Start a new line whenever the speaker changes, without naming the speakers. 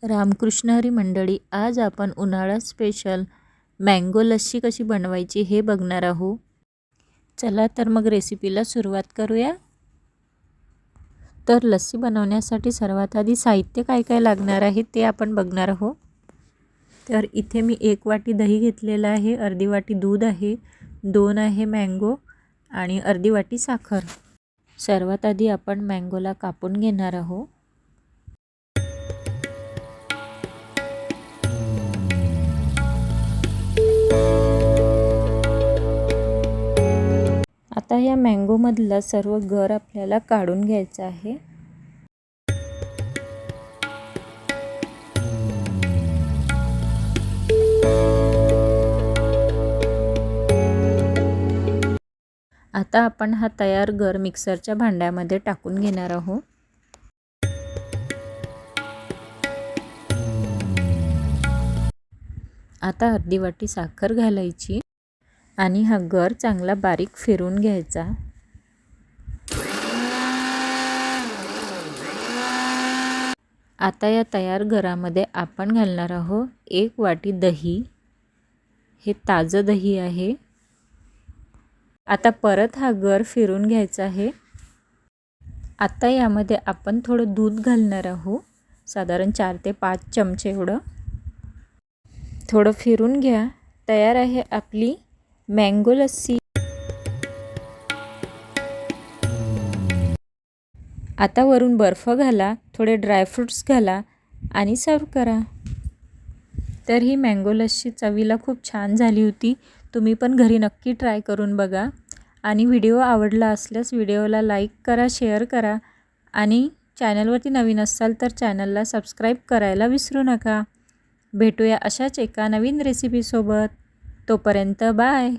रामकृष्ण हरी मंडळी, आज आपण उन्हाळा स्पेशल मँगो लस्सी कशी बनवायची हे बघणार आहोत. चला तर मग रेसिपीला सुरुवात करूया. तर लस्सी बनवण्यासाठी सर्वात आधी साहित्य काय काय लागणार आहे ते आपण बघणार आहोत. तर इथे मी 1 वाटी दही घेतलेला आहे, अर्धी वाटी दूध आहे, 2 आहे मँगो आणि अर्धी वाटी साखर. सर्वात आधी आपण मँगोला कापून घेणार आहोत. आता या मँगोमधला सर्व गर आपल्याला काढून घ्यायचा आहे. आता आपण हा तयार गर मिक्सरच्या भांड्यामध्ये टाकून घेणार आहोत. आता अर्धी वाटी साखर घालायची आणि हा गर चांगला बारीक फिरून घ्यायचा. आता या तयार गरामध्ये आपण घालणार आहोत 1 वाटी दही. हे ताजं दही आहे. आता परत हा गर फिरून घ्यायचा आहे. आता यामध्ये आपण थोडं दूध घालणार आहोत, साधारण 4 ते 5 चमचे एवढं. थोडं फिरून घ्या. तयार आहे आपली मँगो लस्सी. आता वरून बर्फ घाला, थोडे ड्रायफ्रूट्स घाला आणि सर्व करा. तर ही मँगो लस्सी चवीला खूप छान झाली होती. तुम्ही पण घरी नक्की ट्राय करून बघा. आणि व्हिडिओ आवडला असल्यास व्हिडिओला लाईक करा, शेअर करा आणि चॅनलवरती नवीन असाल तर चॅनलला सबस्क्राईब करायला विसरू नका. भेटूया अशाच एका नवीन रेसिपीसोबत. तोपर्यंत बाय.